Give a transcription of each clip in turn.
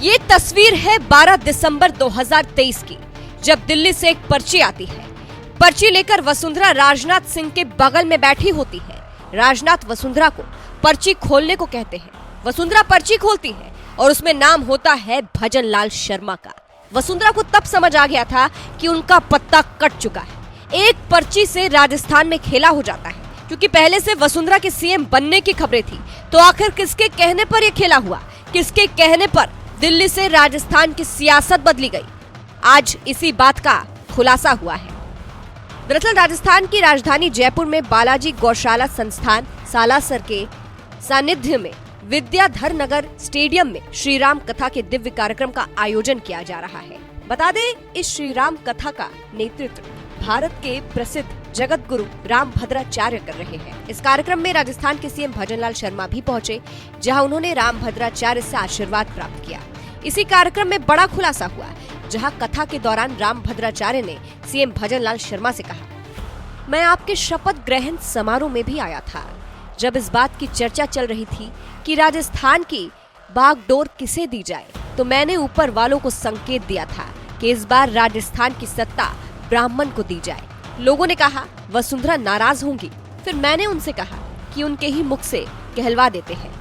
ये तस्वीर है 12 दिसंबर 2023 की, जब दिल्ली से एक पर्ची आती है। पर्ची लेकर वसुंधरा राजनाथ सिंह के बगल में बैठी होती है। राजनाथ वसुंधरा को पर्ची खोलने को कहते हैं। वसुंधरा पर्ची खोलती है और उसमें नाम होता है भजन लाल शर्मा का। वसुंधरा को तब समझ आ गया था कि उनका पत्ता कट चुका है। एक पर्ची से राजस्थान में खेला हो जाता है, क्योंकि पहले से वसुंधरा के सीएम बनने की खबरें थी। तो आखिर किसके कहने पर यह खेला हुआ, किसके कहने पर दिल्ली से राजस्थान की सियासत बदली गई? आज इसी बात का खुलासा हुआ है। दरअसल राजस्थान की राजधानी जयपुर में बालाजी गौशाला संस्थान सालासर के सानिध्य में विद्याधर नगर स्टेडियम में श्री राम कथा के दिव्य कार्यक्रम का आयोजन किया जा रहा है। बता दें, इस श्री राम कथा का नेतृत्व भारत के प्रसिद्ध जगत गुरु राम भद्राचार्य कर रहे हैं। इस कार्यक्रम में राजस्थान के सीएम भजन लाल शर्मा भी पहुंचे, जहां उन्होंने राम भद्राचार्य से आशीर्वाद प्राप्त किया। इसी कार्यक्रम में बड़ा खुलासा हुआ, जहां कथा के दौरान राम भद्राचार्य ने सीएम भजन लाल शर्मा से कहा, मैं आपके शपथ ग्रहण समारोह में भी आया था, जब इस बात की चर्चा चल रही थी कि राजस्थान की बागडोर किसे दी जाए, तो मैंने ऊपर वालों को संकेत दिया था कि इस बार राजस्थान की सत्ता ब्राह्मण को दी जाए। लोगों ने कहा वसुंधरा नाराज होंगी, फिर मैंने उनसे कहा कि उनके ही मुख से कहलवा देते हैं।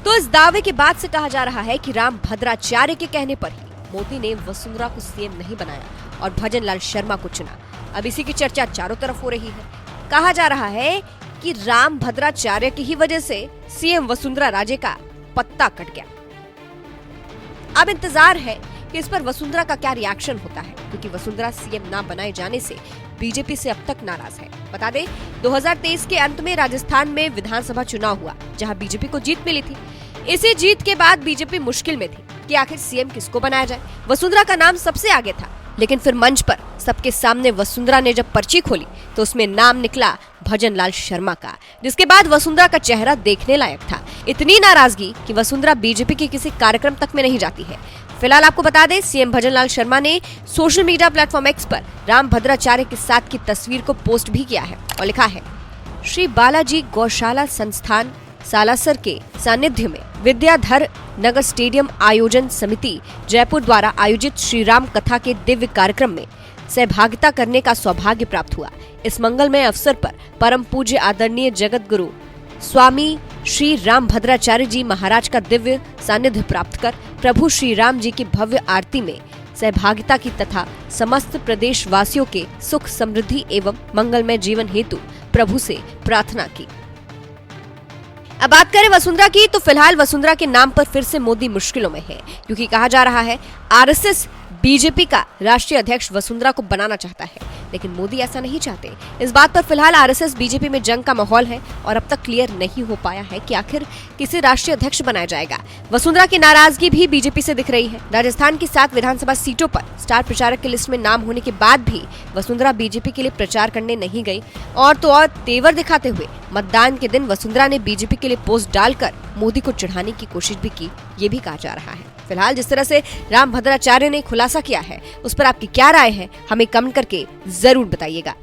तो इस दावे के बाद से कहा जा रहा है कि राम भद्राचार्य के कहने पर ही मोदी ने वसुंधरा को सीएम नहीं बनाया और भजन लाल शर्मा को चुना। अब इसी की चर्चा चारों तरफ हो रही है। कहा जा रहा है कि राम भद्राचार्य की ही वजह से सीएम वसुंधरा राजे का पत्ता कट गया। अब इंतजार है कि इस पर वसुंधरा का क्या रिएक्शन होता है, क्योंकि वसुंधरा सीएम ना बनाए जाने से बीजेपी से अब तक नाराज है। बता दें, 2023 के अंत में राजस्थान में विधानसभा चुनाव हुआ, जहां बीजेपी को जीत मिली थी। इसी जीत के बाद बीजेपी मुश्किल में थी कि आखिर सीएम किसको बनाया जाए। वसुंधरा का नाम सबसे आगे था, लेकिन फिर मंच पर सबके सामने वसुंधरा ने जब पर्ची खोली तो उसमें नाम निकला भजन लाल शर्मा का, जिसके बाद वसुंधरा का चेहरा देखने लायक था। इतनी नाराजगी कि वसुंधरा बीजेपी के किसी कार्यक्रम तक में नहीं जाती है। फिलहाल आपको बता दें, सीएम भजन लाल शर्मा ने सोशल मीडिया प्लेटफॉर्म एक्स पर राम भद्राचार्य के साथ की तस्वीर को पोस्ट भी किया है और लिखा है, श्री बालाजी गौशाला संस्थान सालासर के सानिध्य में विद्याधर नगर स्टेडियम आयोजन समिति जयपुर द्वारा आयोजित श्री राम कथा के दिव्य कार्यक्रम में सहभागिता करने का सौभाग्य प्राप्त हुआ। इस मंगलमय अवसर पर परम पूज्य आदरणीय जगत गुरु स्वामी श्री राम भद्राचार्य जी महाराज का दिव्य सानिध्य प्राप्त कर प्रभु श्री राम जी की भव्य आरती में सहभागिता की तथा समस्त प्रदेश वासियों के सुख समृद्धि एवं मंगलमय जीवन हेतु प्रभु से प्रार्थना की। अब बात करें वसुंधरा की, तो फिलहाल वसुंधरा के नाम पर फिर से मोदी मुश्किलों में है, क्योंकि कहा जा रहा है आरएसएस बीजेपी का राष्ट्रीय अध्यक्ष वसुंधरा को बनाना चाहता है, लेकिन मोदी ऐसा नहीं चाहते। इस बात पर फिलहाल आरएसएस बीजेपी में जंग का माहौल है और अब तक क्लियर नहीं हो पाया है कि आखिर किसे राष्ट्रीय अध्यक्ष बनाया जाएगा। वसुंधरा की नाराजगी भी बीजेपी से दिख रही है। राजस्थान की 7 विधानसभा सीटों पर स्टार प्रचारक की लिस्ट में नाम होने के बाद भी वसुंधरा बीजेपी के लिए प्रचार करने नहीं गई, और तो और तेवर दिखाते हुए मतदान के दिन वसुंधरा ने बीजेपी के लिए पोस्ट डालकर मोदी को चिढ़ाने की कोशिश भी की, ये भी कहा जा रहा है। फिलहाल जिस तरह से राम भद्राचार्य ने खुलासा किया है, उस पर आपकी क्या राय है, हमें कमेंट करके जरूर बताइएगा।